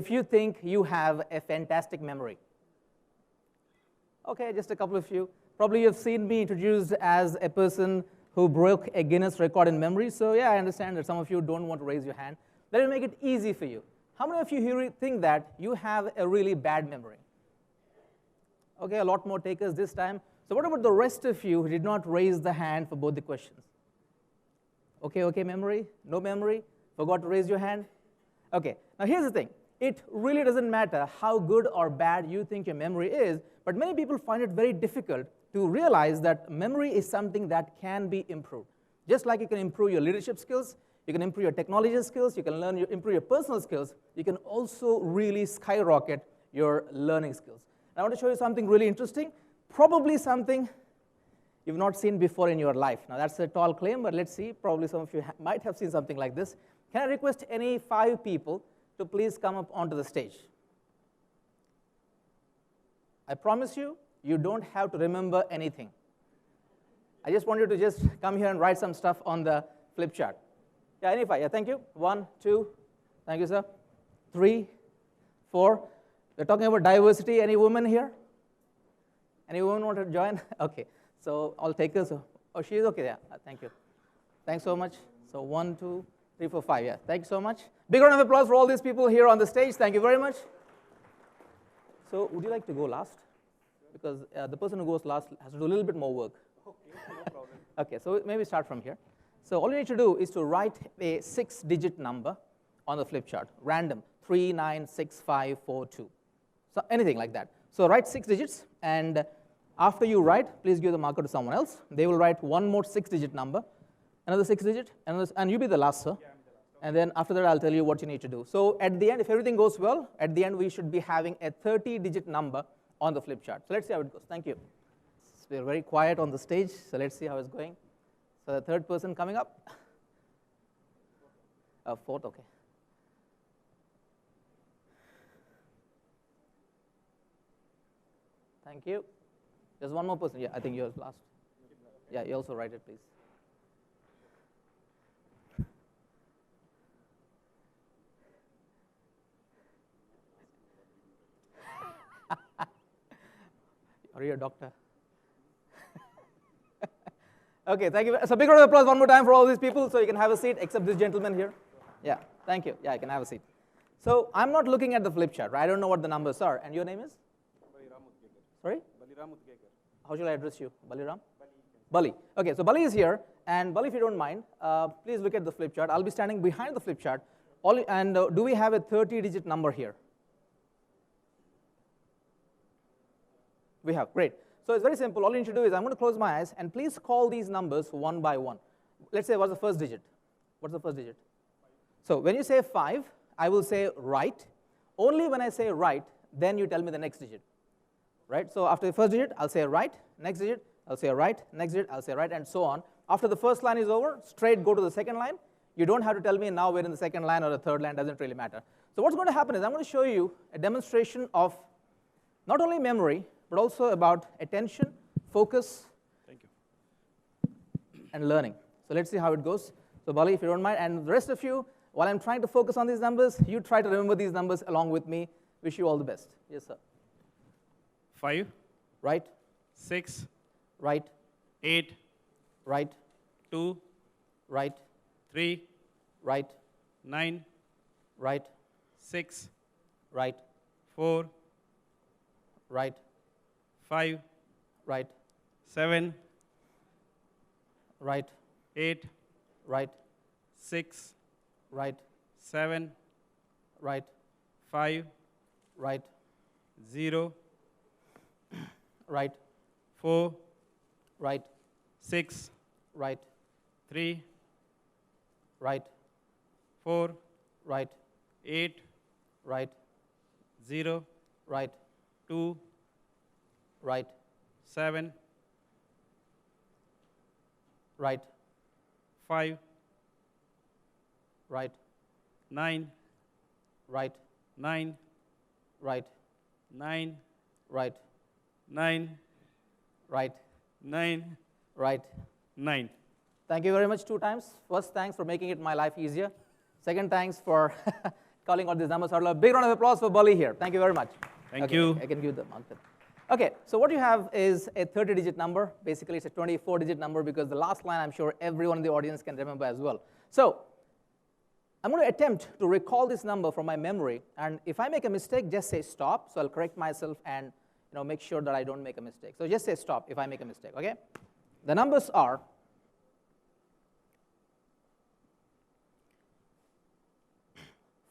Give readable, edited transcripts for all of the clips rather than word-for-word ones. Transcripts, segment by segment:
if you think you have a fantastic memory. Okay, just a couple of you. Probably you've seen me introduced as a person who broke a Guinness record in memory. So yeah, I understand that some of you don't want to raise your hand. Let me make it easy for you. How many of you here think that you have a really bad memory? Okay, a lot more takers this time. So what about the rest of you who did not raise the hand for both the questions? Okay, memory? No memory? Forgot to raise your hand? Okay, now here's the thing. It really doesn't matter how good or bad you think your memory is, but many people find it very difficult to realize that memory is something that can be improved. Just like you can improve your leadership skills, you can improve your technology skills, you can improve your personal skills, you can also really skyrocket your learning skills. I want to show you something really interesting, probably something you've not seen before in your life. Now that's a tall claim, but let's see. Probably some of you might have seen something like this. Can I request any 5 people to please come up onto the stage? I promise you, you don't have to remember anything. I just want you to just come here and write some stuff on the flip chart. Yeah, any 5. Yeah, thank you. 1, 2. Thank you, sir. 3, 4. We're talking about diversity. Any women here? Any women want to join? Okay. So all takers. Oh, she is okay. Yeah. Thank you. Thanks so much. So 1, 2, 3, 4, 5. Yeah. Thank you so much. Big round of applause for all these people here on the stage. Thank you very much. So would you like to go last? Because the person who goes last has to do a little bit more work. Okay, no problem. Okay, so maybe start from here. So all you need to do is to write a 6-digit number on the flip chart, random, 3, 9, 6, 5, 4, 2. So anything like that. So write 6 digits, and after you write, please give the marker to someone else. They will write one more 6-digit number, another 6-digit, and you be the last, sir. Yeah, I'm the last. And then after that, I'll tell you what you need to do. So at the end, if everything goes well, at the end, we should be having a 30-digit number on the flip chart. So let's see how it goes. Thank you. So we're very quiet on the stage, so let's see how it's going. So the third person coming up. 4th, okay. Thank you. There's one more person. Yeah, I think you're last. Yeah, you also write it, please. Are you a doctor? Okay, thank you. So big round of applause one more time for all these people so you can have a seat, except this gentleman here. Yeah, thank you. Yeah, you can have a seat. So I'm not looking at the flip chart, right? I don't know what the numbers are. And your name is? Sorry? How shall I address you? Baliram? Bali. Okay, so Bali is here. And Bali, if you don't mind, please look at the flip chart. I'll be standing behind the flip chart. Do we have a 30-digit number here? We have. Great. So it's very simple. All you need to do is I'm going to close my eyes, and please call these numbers one by one. Let's say, what's the first digit? What's the first digit? So when you say 5, I will say right. Only when I say right, then you tell me the next digit. Right? So after the first digit, I'll say right. Next digit, I'll say right. Next digit, I'll say right, and so on. After the first line is over, straight go to the second line. You don't have to tell me now we're in the second line or the third line. Doesn't really matter. So what's going to happen is I'm going to show you a demonstration of not only memory, but also about attention, focus, Thank you. and learning. So let's see how it goes. So Bali, if you don't mind, and the rest of you, while I'm trying to focus on these numbers, you try to remember these numbers along with me. Wish you all the best. Yes, sir. 5, Right, 6, right, 8, right, 2, right, 3, right, 9, right, 6, right, 4, right, 5, right, 7, right, 8, right, 6, right, 7, right, 5, right, 0, right, 4, right, 6, right, 3, right, 4, right, 8, right, 0, right, 2, right, 7, right, 5, right, 9, right, 9, right, 9, right, 9, right, 9, right. 9. Thank you very much 2 times. First, thanks for making it my life easier. Second, thanks for calling out these numbers out loud. Big round of applause for Bali here. Thank you very much. Thank you. I can give the mark. Okay, so what you have is a 30-digit number. Basically, it's a 24-digit number because the last line I'm sure everyone in the audience can remember as well. So I'm going to attempt to recall this number from my memory, and if I make a mistake, just say stop. So I'll correct myself and make sure that I don't make a mistake. So just say stop if I make a mistake, okay? The numbers are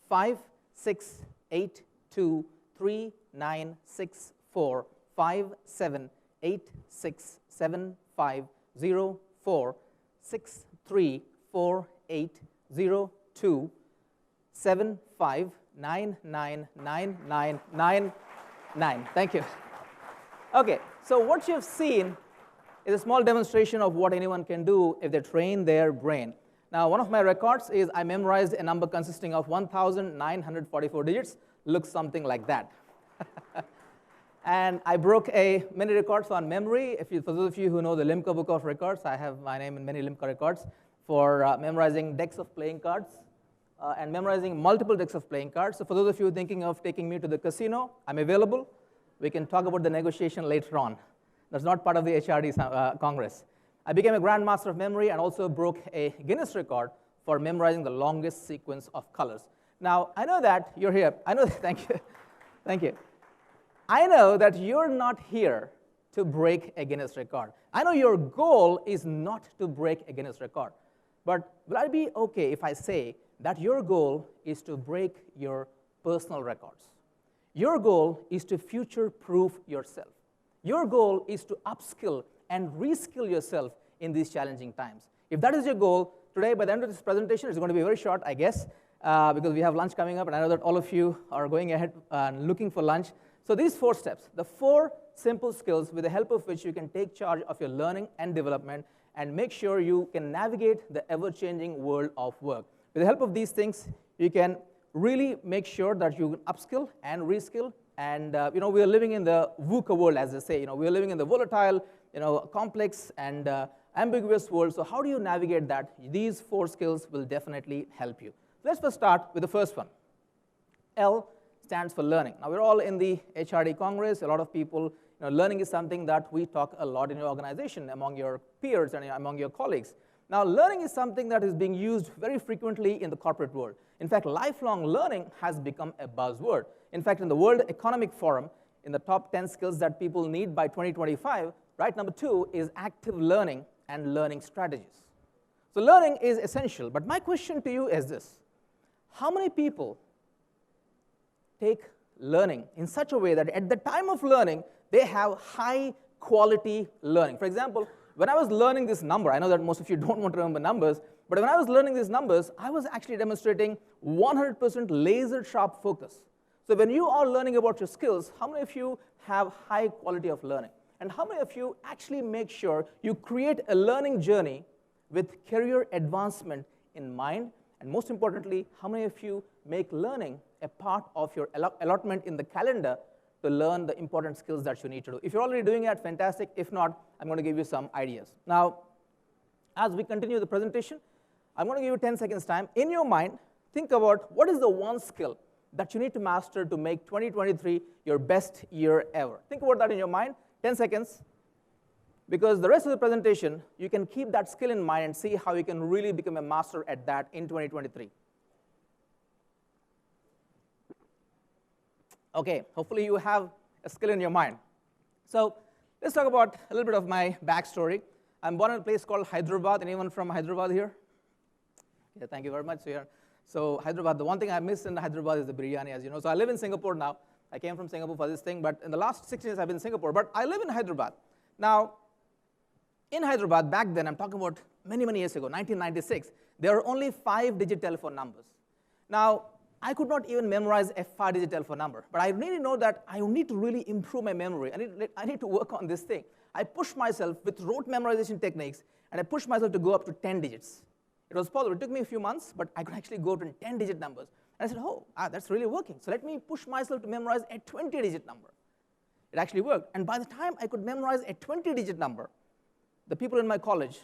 5, 6, 8, 2, 3, 9, 6, 4, 5, 7, 8, 6, 7, 5, 0, 4, 6, 3, 4, 8, 0, 2, 7, 5, 9, 9, 9, 9, 9, 9. Thank you. Okay, so what you've seen is a small demonstration of what anyone can do if they train their brain. Now, one of my records is I memorized a number consisting of 1,944 digits. Looks something like that. And I broke many records on memory. For those of you who know the Limca Book of Records, I have my name in many Limca records for memorizing decks of playing cards and memorizing multiple decks of playing cards. So for those of you thinking of taking me to the casino, I'm available. We can talk about the negotiation later on. That's not part of the HRD Congress. I became a grandmaster of memory and also broke a Guinness record for memorizing the longest sequence of colors. Now, I know that you're here. I know, thank you. Thank you. I know that you're not here to break a Guinness record. I know your goal is not to break a Guinness record. But will I be okay if I say that your goal is to break your personal records? Your goal is to future-proof yourself. Your goal is to upskill and reskill yourself in these challenging times. If that is your goal, today, by the end of this presentation, it's going to be very short, I guess, because we have lunch coming up, and I know that all of you are going ahead and looking for lunch. So these 4 steps, the 4 simple skills with the help of which you can take charge of your learning and development and make sure you can navigate the ever-changing world of work. With the help of these things, you can really make sure that you upskill and reskill. And we are living in the VUCA world, as they say. We are living in the volatile, complex and ambiguous world. So how do you navigate that? These 4 skills will definitely help you. Let's first start with the first one. L stands for learning. Now, we're all in the HRD Congress. A lot of people, learning is something that we talk a lot in your organization, among your peers and among your colleagues. Now, learning is something that is being used very frequently in the corporate world. In fact, lifelong learning has become a buzzword. In fact, in the World Economic Forum, in the top 10 skills that people need by 2025, right, number 2 is active learning and learning strategies. So learning is essential. But my question to you is this. How many people take learning in such a way that at the time of learning, they have high quality learning? For example, when I was learning this number, I know that most of you don't want to remember numbers, but when I was learning these numbers, I was actually demonstrating 100% laser sharp focus. So when you are learning about your skills, how many of you have high quality of learning? And how many of you actually make sure you create a learning journey with career advancement in mind? And most importantly, how many of you make learning a part of your allotment in the calendar to learn the important skills that you need to do? If you're already doing it, fantastic. If not, I'm going to give you some ideas. Now, as we continue the presentation, I'm going to give you 10 seconds time. In your mind, think about what is the one skill that you need to master to make 2023 your best year ever. Think about that in your mind. 10 seconds. Because the rest of the presentation, you can keep that skill in mind and see how you can really become a master at that in 2023. Okay, hopefully you have a skill in your mind. So let's talk about a little bit of my backstory. I'm born in a place called Hyderabad. Anyone from Hyderabad here? Yeah, thank you very much. So Hyderabad, the one thing I miss in Hyderabad is the biryani, as you know. So I live in Singapore now. I came from Singapore for this thing, but in the last 6 years I've been in Singapore. But I live in Hyderabad. Now, in Hyderabad, back then, I'm talking about many, many years ago, 1996, there were only 5-digit telephone numbers. Now, I could not even memorize a 5-digit telephone number, but I really know that I need to really improve my memory. I need to work on this thing. I pushed myself with rote memorization techniques, and I pushed myself to go up to 10 digits. It was possible. It took me a few months, but I could actually go to 10-digit numbers. And I said, that's really working. So let me push myself to memorize a 20-digit number. It actually worked. And by the time I could memorize a 20-digit number, the people in my college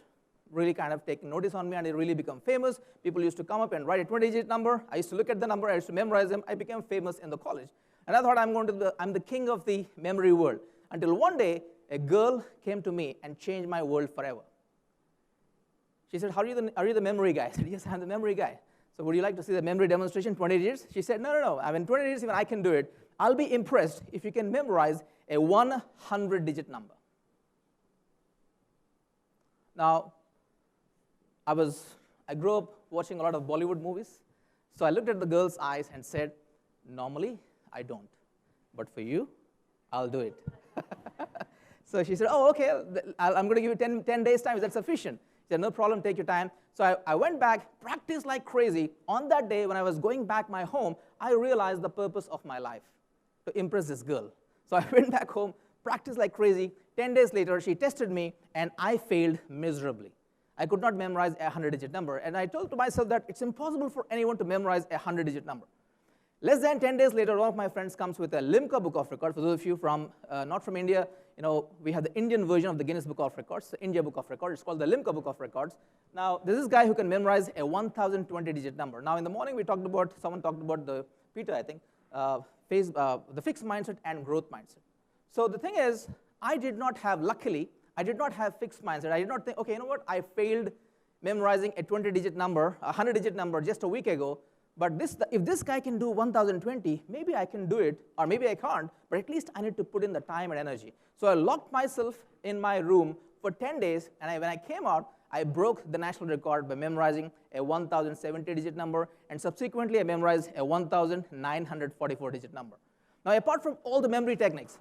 really kind of taking notice on me, and it really became famous. People used to come up and write a 20-digit number. I used to look at the number. I used to memorize them. I became famous in the college. And I thought I'm the king of the memory world. Until one day, a girl came to me and changed my world forever. She said, are you the memory guy? I said, yes, I'm the memory guy. So would you like to see the memory demonstration, 20 digits? She said, no. I mean, 20 digits, even I can do it. I'll be impressed if you can memorize a 100-digit number. Now, I grew up watching a lot of Bollywood movies. So I looked at the girl's eyes and said, normally, I don't. But for you, I'll do it. So she said, oh, okay, I'm going to give you 10 days' time. Is that sufficient? She said, no problem, take your time. So I went back, practiced like crazy. On that day, when I was going back my home, I realized the purpose of my life, to impress this girl. So I went back home, practiced like crazy. 10 days later, she tested me, and I failed miserably. I could not memorize a 100-digit number. And I told to myself that it's impossible for anyone to memorize a 100-digit number. Less than 10 days later, one of my friends comes with a Limca Book of Records. For those of you not from India, we have the Indian version of the Guinness Book of Records, the India Book of Records. It's called the Limca Book of Records. Now, this is a guy who can memorize a 1,020-digit number. Now, in the morning, someone talked about Peter, I think, the fixed mindset and growth mindset. So the thing is, luckily, I did not have fixed mindset. I did not think, okay, you know what? I failed memorizing a 20-digit number, a 100-digit number just a week ago. But if this guy can do 1,020, maybe I can do it, or maybe I can't, but at least I need to put in the time and energy. So I locked myself in my room for 10 days, and when I came out, I broke the national record by memorizing a 1,070-digit number, and subsequently I memorized a 1,944-digit number. Now, apart from all the memory techniques,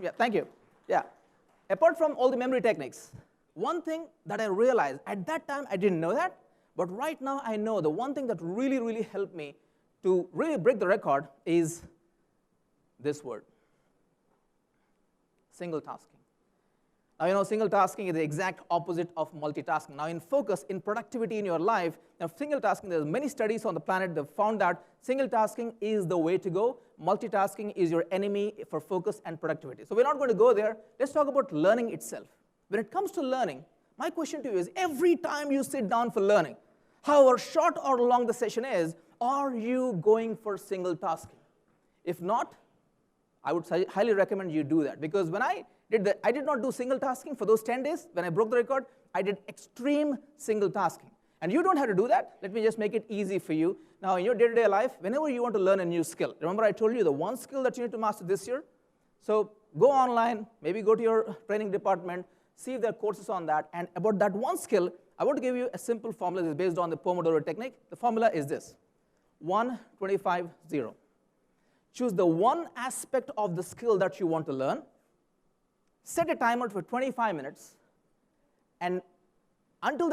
apart from all the memory techniques, one thing that I realized, at that time I didn't know that, but right now I know the one thing that really, really helped me to really break the record is this word, single tasking. Now, single tasking is the exact opposite of multitasking. Now, in focus, in productivity in your life, now single tasking, there's many studies on the planet that found that single tasking is the way to go. Multitasking is your enemy for focus and productivity. So we're not going to go there. Let's talk about learning itself. When it comes to learning, my question to you is, every time you sit down for learning, however short or long the session is, are you going for single tasking? If not, I would highly recommend you do that, because when I did not do single tasking for those 10 days. When I broke the record, I did extreme single tasking. And you don't have to do that. Let me just make it easy for you. Now, in your day-to-day life, whenever you want to learn a new skill, remember I told you the one skill that you need to master this year? So go online, maybe go to your training department, see if there are courses on that. And about that one skill, I want to give you a simple formula that is based on the Pomodoro technique. The formula is this: 1, 25, 0. Choose the one aspect of the skill that you want to learn, set a timer for 25 minutes, and until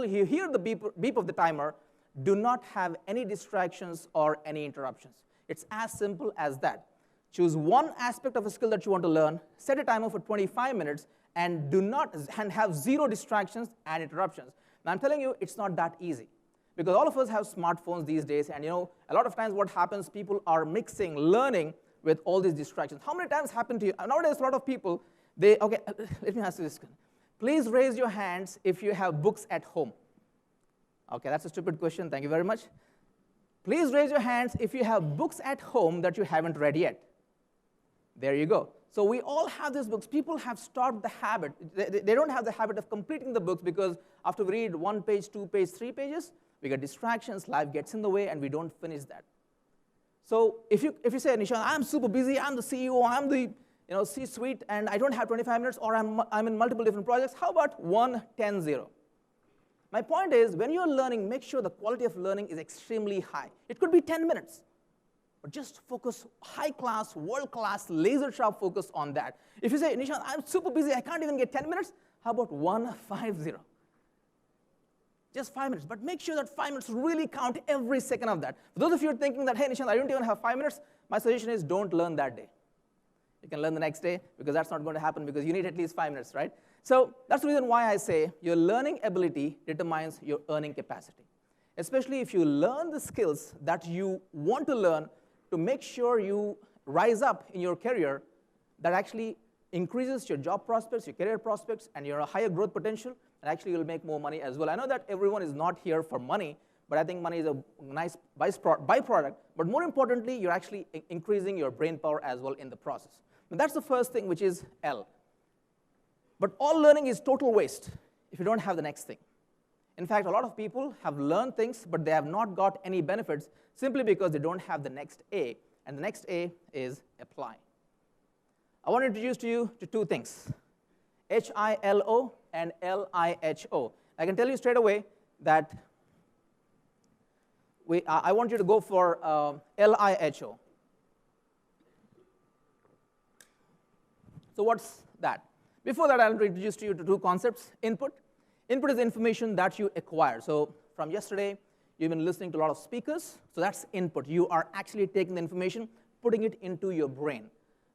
you hear the beep of the timer, do not have any distractions or any interruptions. It's as simple as that. Choose one aspect of a skill that you want to learn, set a timer for 25 minutes, and have zero distractions and interruptions. Now, I'm telling you, it's not that easy, because all of us have smartphones these days, and a lot of times what happens, people are mixing learning with all these distractions. How many times happen to you? Nowadays, a lot of people, okay, let me ask you this. Please raise your hands if you have books at home. Okay, that's a stupid question. Thank you very much. Please raise your hands if you have books at home that you haven't read yet. There you go. So we all have these books. People have stopped the habit. They don't have the habit of completing the books, because after we read 1 page, 2 pages, 3 pages, we get distractions, life gets in the way, and we don't finish that. So if you say, Nishant, I'm super busy, I'm the CEO, I'm the C-suite, and I don't have 25 minutes, or I'm in multiple different projects, how about 1, 10, 0? My point is, when you're learning, make sure the quality of learning is extremely high. It could be 10 minutes, but just focus high-class, world-class, laser-sharp focus on that. If you say, Nishant, I'm super busy, I can't even get 10 minutes, how about 1, 5, 0? Just 5 minutes, but make sure that 5 minutes really count every second of that. For those of you who are thinking that, hey, Nishant, I don't even have 5 minutes, my suggestion is don't learn that day. You can learn the next day, because that's not going to happen, because you need at least 5 minutes, right? So that's the reason why I say your learning ability determines your earning capacity, especially if you learn the skills that you want to learn to make sure you rise up in your career. That actually increases your job prospects, your career prospects, and your higher growth potential. and actually you'll make more money as well. I know that everyone is not here for money, but I think money is a nice byproduct. But more importantly, you're actually increasing your brain power as well in the process. And that's the first thing, which is L. But all learning is total waste if you don't have the next thing. In fact, a lot of people have learned things, but they have not got any benefits simply because they don't have the next A. And the next A is apply. I want to introduce to you to two things, HILO and LIHO. I can tell you straight away that I want you to go for LIHO. So what's that? Before that, I'll introduce to you to two concepts. Input. Input is information that you acquire. So from yesterday, you've been listening to a lot of speakers. So that's input. You are actually taking the information, putting it into your brain.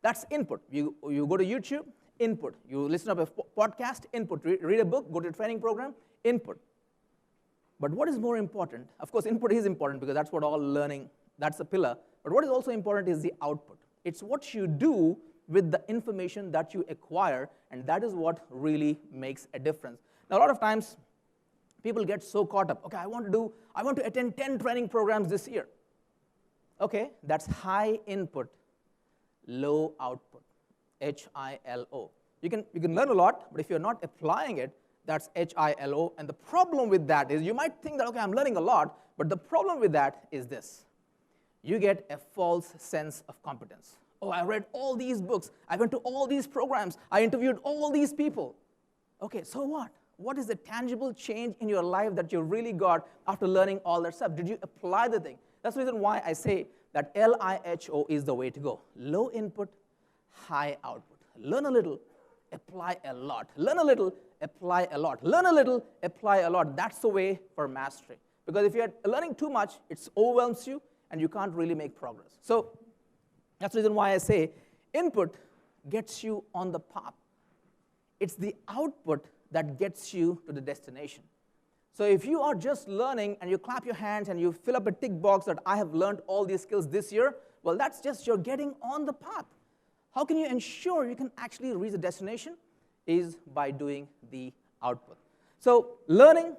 That's input. You go to YouTube, input. You listen to a podcast, input. Read a book, go to a training program, input. But what is more important? Of course, input is important because that's what all learning, that's a pillar. But what is also important is the output. It's what you do with the information that you acquire, and that is what really makes a difference. Now, a lot of times, people get so caught up. Okay, I want to attend 10 training programs this year. Okay, that's high input, low output, HILO. You can learn a lot, but if you're not applying it, that's HILO. And the problem with that is you might think that, okay, I'm learning a lot, but the problem with that is this. You get a false sense of competence. Oh, I read all these books. I went to all these programs. I interviewed all these people. Okay, so what? What is the tangible change in your life that you really got after learning all that stuff? Did you apply the thing? That's the reason why I say that LIHO is the way to go. Low input, high output. Learn a little, apply a lot. Learn a little, apply a lot. Learn a little, apply a lot. That's the way for mastery. Because if you're learning too much, it overwhelms you, and you can't really make progress. So that's the reason why I say input gets you on the path. It's the output that gets you to the destination. So if you are just learning and you clap your hands and you fill up a tick box that I have learned all these skills this year, well, that's just you're getting on the path. How can you ensure you can actually reach the destination? Is by doing the output. So learning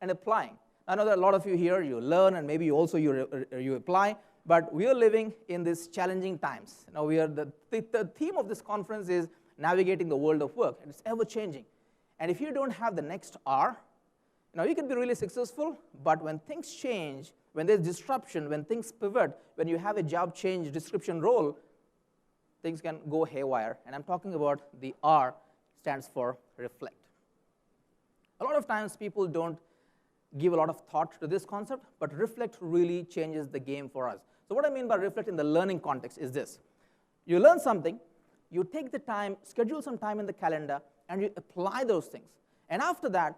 and applying. I know that a lot of you here, you learn and maybe also you apply, but we are living in these challenging times. Now the theme of this conference is navigating the world of work, and it's ever changing. And if you don't have the next R, you can be really successful, but when things change, when there's disruption, when things pivot, when you have a job change description role, things can go haywire. And I'm talking about the R stands for reflect. A lot of times people don't give a lot of thought to this concept, but reflect really changes the game for us. So what I mean by reflect in the learning context is this. You learn something, you take the time, schedule some time in the calendar, and you apply those things. And after that,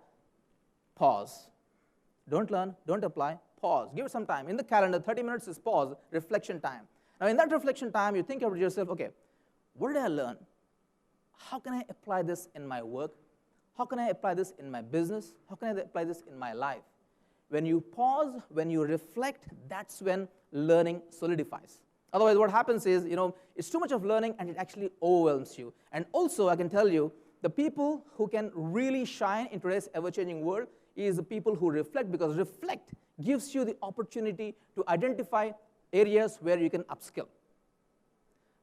pause. Don't learn, don't apply, pause. Give it some time. In the calendar, 30 minutes is pause, reflection time. Now, in that reflection time, you think about yourself, okay, what did I learn? How can I apply this in my work? How can I apply this in my business? How can I apply this in my life? When you pause, when you reflect, that's when learning solidifies. Otherwise, what happens is, it's too much of learning and it actually overwhelms you. And also, I can tell you, the people who can really shine in today's ever-changing world is the people who reflect, because reflect gives you the opportunity to identify areas where you can upskill.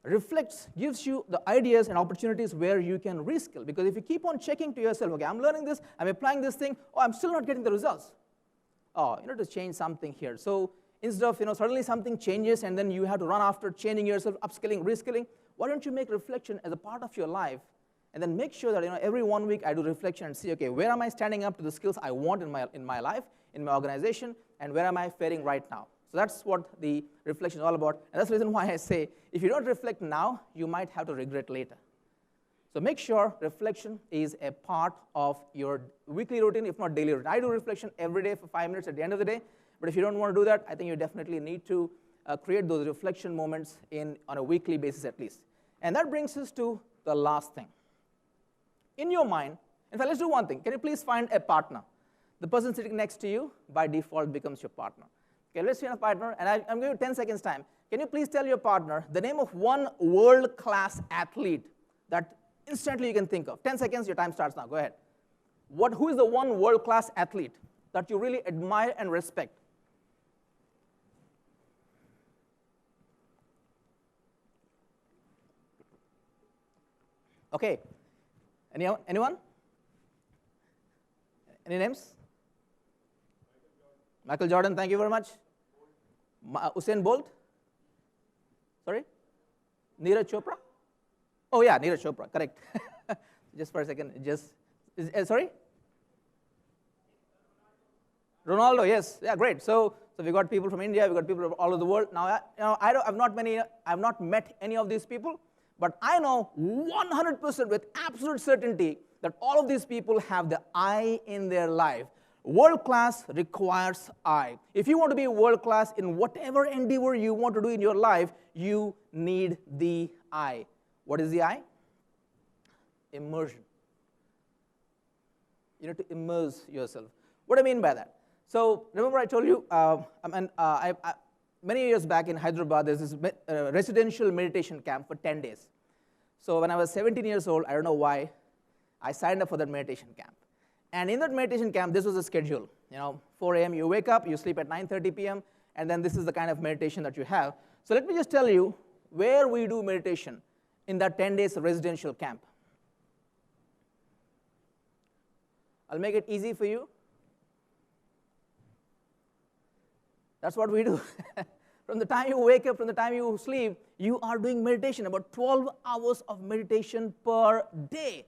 Reflects gives you the ideas and opportunities where you can reskill. Because if you keep on checking to yourself, okay, I'm learning this, I'm applying this thing, oh, I'm still not getting the results. Oh, you need to change something here. So instead of, suddenly something changes and then you have to run after changing yourself, upskilling, reskilling, why don't you make reflection as a part of your life? And then make sure that every 1 week I do reflection and see, okay, where am I standing up to the skills I want in my life, in my organization, and where am I faring right now? So that's what the reflection is all about. And that's the reason why I say, if you don't reflect now, you might have to regret later. So make sure reflection is a part of your weekly routine, if not daily routine. I do reflection every day for 5 minutes at the end of the day. But if you don't want to do that, I think you definitely need to create those reflection moments on a weekly basis at least. And that brings us to the last thing. In your mind, in fact, let's do one thing. Can you please find a partner? The person sitting next to you, by default, becomes your partner. Okay, let's find a partner, and I'm giving you 10 seconds time. Can you please tell your partner the name of one world-class athlete that instantly you can think of? 10 seconds, your time starts now. Go ahead. Who is the one world-class athlete that you really admire and respect? Okay. Anyone? Any names? Michael Jordan, thank you very much. Usain Bolt? Sorry? Neeraj Chopra? Oh yeah, Neeraj Chopra, correct. Just for a second, sorry? Ronaldo, yes, yeah, great. So we got people from India, we got people from all over the world. Now, I've not met any of these people, but I know 100% with absolute certainty that all of these people have the I in their life. World class requires I. If you want to be world class in whatever endeavor you want to do in your life, you need the I. What is the I? Immersion. You need to immerse yourself. What do I mean by that? So remember I told you, many years back in Hyderabad, there's this residential meditation camp for 10 days. So when I was 17 years old, I don't know why, I signed up for that meditation camp. And in that meditation camp, this was a schedule. 4 a.m. you wake up, you sleep at 9:30 p.m., and then this is the kind of meditation that you have. So let me just tell you where we do meditation in that 10 days residential camp. I'll make it easy for you. That's what we do. From the time you wake up, from the time you sleep, you are doing meditation, about 12 hours of meditation per day.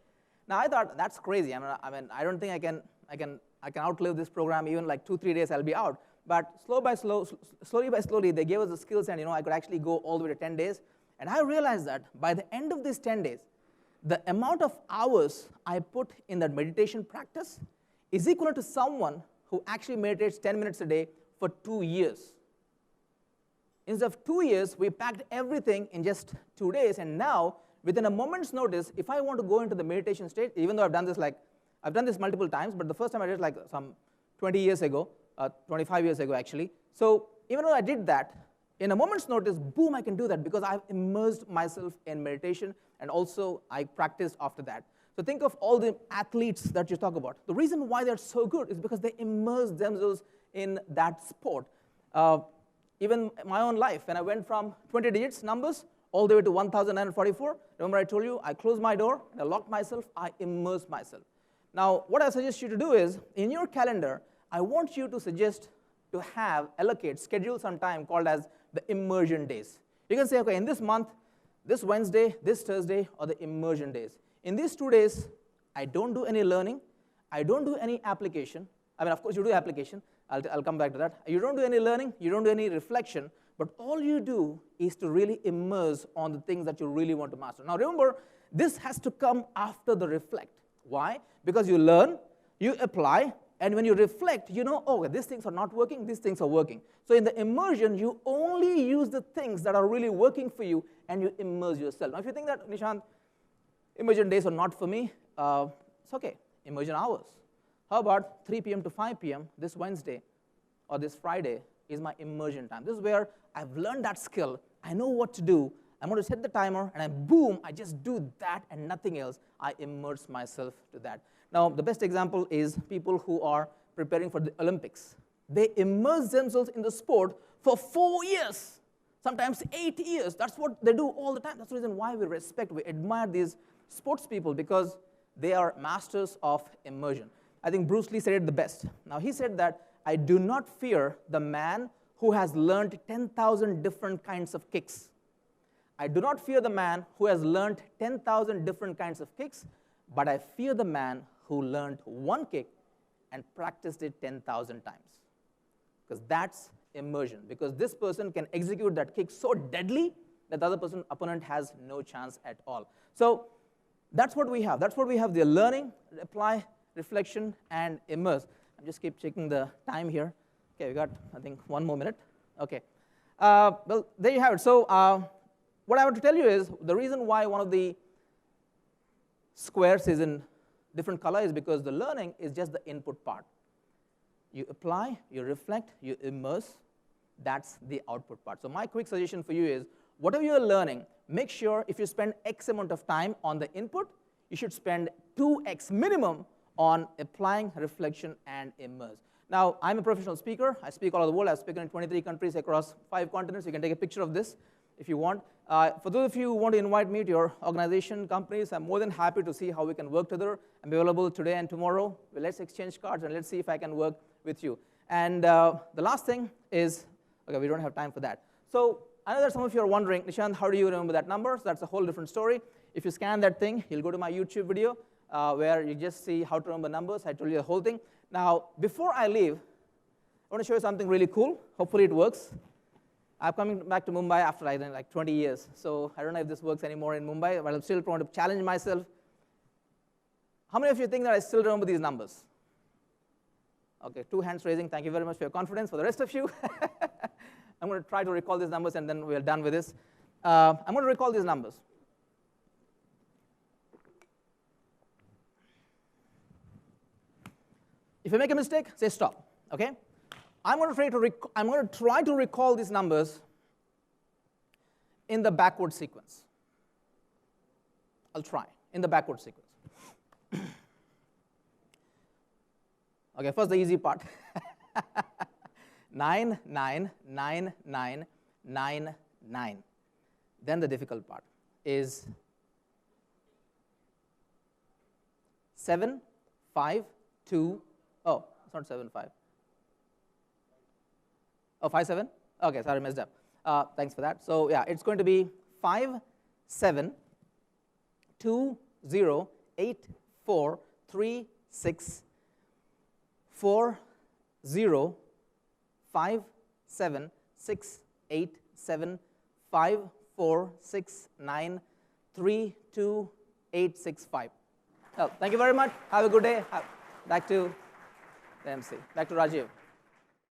Now, I thought, that's crazy. I don't think I can outlive this program. Even like 2-3 days, I'll be out. But slowly by slowly, they gave us the skills, and I could actually go all the way to 10 days. And I realized that by the end of these 10 days, the amount of hours I put in that meditation practice is equal to someone who actually meditates 10 minutes a day for 2 years. Instead of 2 years, we packed everything in just 2 days, and now, within a moment's notice, if I want to go into the meditation state, even though I've done this multiple times, but the first time I did it like some 20 years ago, 25 years ago actually. So even though I did that, in a moment's notice, boom, I can do that because I've immersed myself in meditation, and also I practiced after that. So think of all the athletes that you talk about. The reason why they're so good is because they immerse themselves in that sport. Even my own life, when I went from 20 digits numbers all the way to 1,944, remember I told you, I closed my door, and I locked myself, I immersed myself. Now, what I suggest you to do is, in your calendar, I want you to schedule some time called as the immersion days. You can say, okay, in this month, this Wednesday, this Thursday are the immersion days. In these 2 days, I don't do any learning, I don't do any application. Of course, you do application. I'll come back to that. You don't do any learning, you don't do any reflection, but all you do is to really immerse on the things that you really want to master. Now remember, this has to come after the reflect. Why? Because you learn, you apply, and when you reflect, oh, these things are not working, these things are working. So in the immersion, you only use the things that are really working for you, and you immerse yourself. Now if you think that, Nishant, immersion days are not for me, it's okay, immersion hours. How about 3 p.m. to 5 p.m. this Wednesday or this Friday is my immersion time. This is where I've learned that skill. I know what to do. I'm going to set the timer, and boom, I just do that and nothing else. I immerse myself to that. Now, the best example is people who are preparing for the Olympics. They immerse themselves in the sport for 4 years, sometimes 8 years. That's what they do all the time. That's the reason why we admire these sports people, because they are masters of immersion. I think Bruce Lee said it the best. Now, he said that, I do not fear the man who has learned 10,000 different kinds of kicks. I do not fear the man who has learned 10,000 different kinds of kicks, but I fear the man who learned one kick and practiced it 10,000 times. Because that's immersion. Because this person can execute that kick so deadly that the other opponent has no chance at all. So that's what we have. That's what we have. The learning, apply, reflection, and immerse. I just keep checking the time here. Okay, we got, I think, 1 more minute. Okay. Well, there you have it. So what I want to tell you is the reason why one of the squares is in different color is because the learning is just the input part. You apply, you reflect, you immerse. That's the output part. So my quick suggestion for you is, whatever you're learning, make sure if you spend X amount of time on the input, you should spend 2X minimum on applying, reflection, and immerse. Now, I'm a professional speaker. I speak all over the world. I've spoken in 23 countries across 5 continents. You can take a picture of this if you want. For those of you who want to invite me to your organization, companies, I'm more than happy to see how we can work together. I'm available today and tomorrow. Well, let's exchange cards, and let's see if I can work with you. And the last thing is, okay, we don't have time for that. So I know that some of you are wondering, Nishant, how do you remember that number? So that's a whole different story. If you scan that thing, you'll go to my YouTube video where you just see how to remember numbers. I told you the whole thing. Now, before I leave, I want to show you something really cool. Hopefully it works. I'm coming back to Mumbai after like 20 years. So I don't know if this works anymore in Mumbai, but I'm still trying to challenge myself. How many of you think that I still remember these numbers? Okay, 2 hands raising. Thank you very much for your confidence. For the rest of you, I'm going to try to recall these numbers, and then we're done with this. I'm going to recall these numbers. If you make a mistake, say stop, okay? I'm going to try to recall these numbers in the backward sequence. I'll try in the backward sequence. Okay, first the easy part. 9, 9, 9, 9, 9, 9. Then the difficult part is 7, 5, 2. Oh, it's not 7, 5. Oh, 5, 7? Okay, sorry, messed up. Thanks for that. So yeah, it's going to be 5, 7, 2, 0, 8, 4, 3, 6, 4, 0, 5, 7, 6, 8, 7, 5, 4, 6, 9, 3, 2, 8, 6, 5. Well, thank you very much. Have a good day. Back to the MC. Back to Rajiv.